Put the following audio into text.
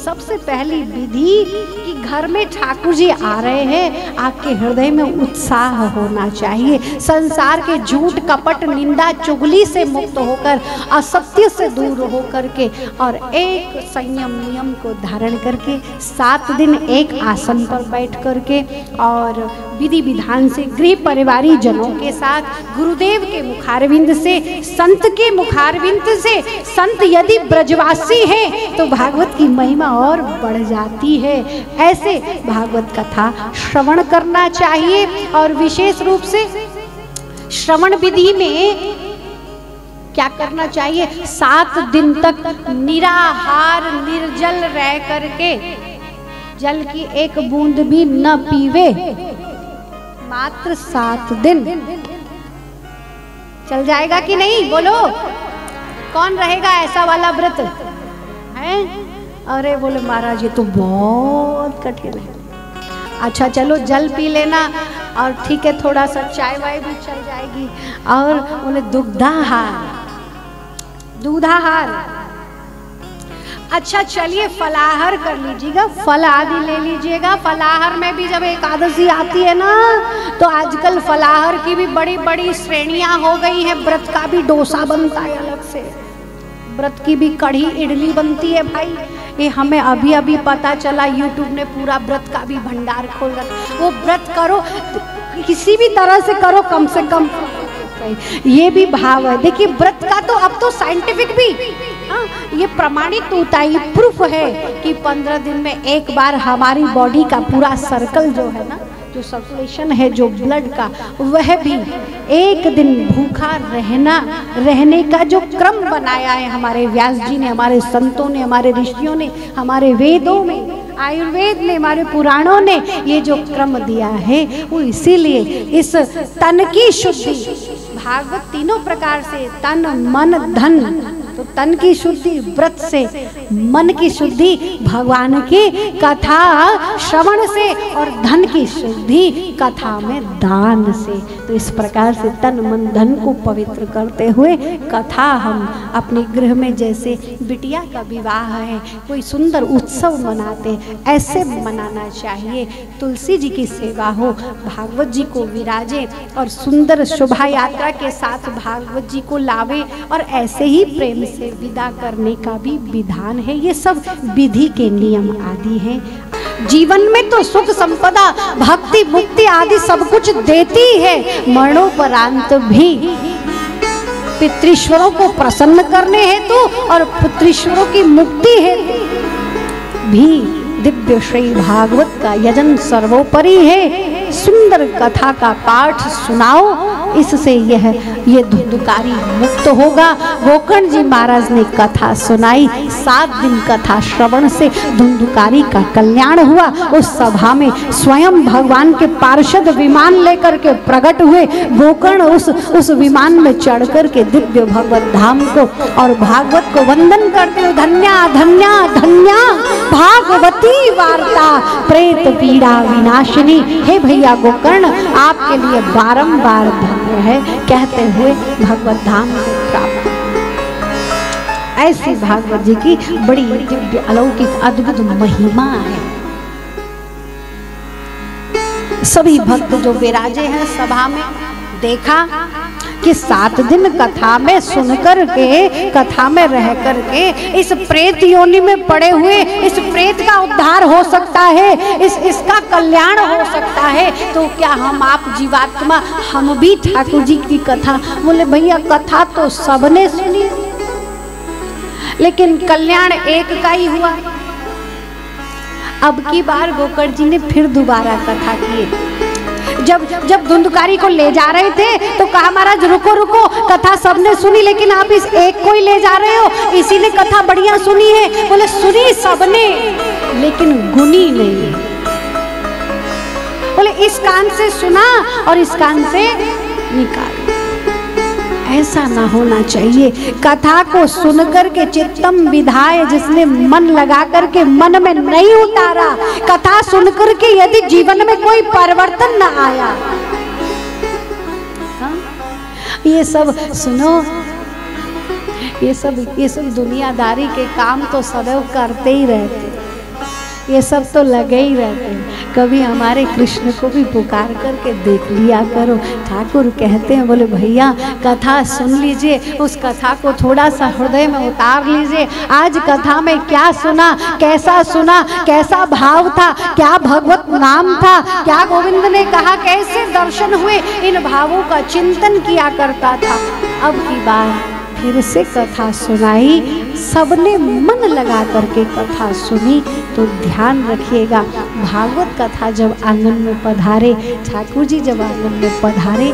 सबसे पहली विधि कि घर में ठाकुर जी आ रहे हैं, आपके हृदय में उत्साह होना चाहिए। संसार के झूठ कपट निंदा चुगली से मुक्त होकर, असत्य से दूर होकर के और एक संयम नियम को धारण करके 7 दिन एक आसन पर बैठ करके और विधि विधान से गृह परिवारी जनों के साथ गुरुदेव के मुखारविंद से, संत के मुखारविंद से, संत यदि ब्रजवासी है तो भागवत की महिमा और बढ़ जाती है। ऐसे भागवत कथा श्रवण करना चाहिए। और विशेष रूप से श्रवण विधि में क्या करना चाहिए? 7 दिन तक निराहार निर्जल रह करके, जल की एक बूंद भी न पीवे, मात्र 7 दिन। चल जाएगा कि नहीं? बोलो, कौन रहेगा ऐसा वाला व्रत है? अरे बोले महाराज ये तो बहुत कठिन है। अच्छा चलो जल पी लेना और ठीक है, थोड़ा सा चाय वाय भी चल जाएगी। और बोले दूधाहार। अच्छा चलिए फलाहार कर लीजिएगा, फल आदि ले लीजिएगा। फलाहार में भी जब एकादशी आती है ना, तो आजकल फलाहार की भी बड़ी बड़ी श्रेणियां हो गई हैं। व्रत का भी डोसा बनता है अलग से, व्रत की भी कढ़ी इडली बनती है भाई। ये हमें अभी अभी पता चला, यूट्यूब ने पूरा व्रत का भी भंडार खोल रखा। वो व्रत करो किसी भी तरह से करो, कम से कम ये भी भाव है। देखिए व्रत का तो अब तो साइंटिफिक भी ये प्रमाणित होता है, ये प्रूफ है कि 15 दिन में एक बार हमारी बॉडी का पूरा सर्कल जो है ना, जो सर्कुलेशन है जो ब्लड का, वह भी एक दिन भूखा रहने का जो क्रम बनाया है हमारे व्यास जी ने, हमारे संतों ने, हमारे ऋषियों ने, हमारे वेदों में, आयुर्वेद ने, हमारे पुराणों ने ये जो क्रम दिया है, वो इसीलिए इस तन की शुद्धि, भागवत तीनों प्रकार से तन मन धन, तो तन की शुद्धि व्रत से, मन की शुद्धि भगवान की कथा श्रवण से, और धन की शुद्धि कथा में दान से। तो इस प्रकार से तन मन धन को पवित्र करते हुए कथा हम अपने गृह में, जैसे बिटिया का विवाह है, कोई सुंदर उत्सव मनाते, ऐसे मनाना चाहिए। तुलसी जी की सेवा हो, भागवत जी को विराजे और सुंदर शोभा यात्रा के साथ भागवत जी को लावे, और ऐसे ही प्रेम से विदा करने का भी विधान है। ये सब विधि के नियम आदि हैं। जीवन में तो सुख संपदा भक्ति मुक्ति आदि सब कुछ देती है, मरणोपरांत भी पितृश्वरों को प्रसन्न करने हेतु और पुत्रीश्वरों की मुक्ति हेतु भी दिव्य श्री भागवत का यजन सर्वोपरि है। सुंदर कथा का पाठ सुनाओ, इससे ये धुंधुकारी मुक्त होगा। गोकर्ण जी महाराज ने कथा सुनाई, 7 दिन कथा श्रवण से धुंधुकारी का कल्याण हुआ। उस सभा में स्वयं भगवान के पार्षद विमान लेकर के प्रकट हुए। गोकर्ण उस विमान में चढ़ कर के दिव्य भगवत धाम को और भागवत को वंदन करते हुए, धन्या धन्या धन्या भागवती वार्ता प्रेत पीड़ा विनाशिनी। हे भैया गोकर्ण, आपके लिए बारंबार धन्य है कहते हुए भगवत धाम को प्राप्त। ऐसी भागवत जी की बड़ी दिव्य अलौकिक अद्भुत महिमा है। सभी भक्त जो विराजे हैं सभा में, देखा कि 7 दिन कथा में सुन करके, कथा में रह करके इस प्रेत योनि में पड़े हुए इस प्रेत का उद्धार हो सकता है, इसका कल्याण हो सकता है। तो क्या हम आप जीवात्मा, हम भी ठाकुर जी की कथा, बोले भैया कथा तो सबने सुनी, लेकिन कल्याण एक का ही हुआ। अब की बार गोकर्ण जी ने फिर दोबारा कथा की। जब धुंधुकारी को ले जा रहे थे तो कहा महाराज रुको रुको, कथा सबने सुनी लेकिन आप इस एक को ही ले जा रहे हो, इसी ने कथा बढ़िया सुनी है। बोले सुनी सबने लेकिन गुनी नहीं। बोले इस कान से सुना और इस कान से निकाल। ऐसा ना होना चाहिए। कथा को सुनकर के चित्तम विधाय, जिसने मन लगा करके मन में नहीं उतारा, कथा सुनकर के यदि जीवन में कोई परिवर्तन न आया, ये सब सुनो, ये सब दुनियादारी के काम तो सदैव करते ही रहते। ये सब तो लगे ही रहते हैं। कभी हमारे कृष्ण को भी पुकार करके देख लिया करो। ठाकुर कहते हैं, बोले भैया कथा सुन लीजिए, उस कथा को थोड़ा सा हृदय में उतार लीजिए। आज कथा में क्या सुना, कैसा भाव था, क्या भगवत नाम था, क्या गोविंद ने कहा, कैसे दर्शन हुए, इन भावों का चिंतन किया करता था। अब की बार फिर से कथा सुनाई, सबने मन लगा करके कथा सुनी। तो ध्यान रखिएगा, भागवत कथा जब आंगन में पधारे, ठाकुर जी जब आंगन में पधारे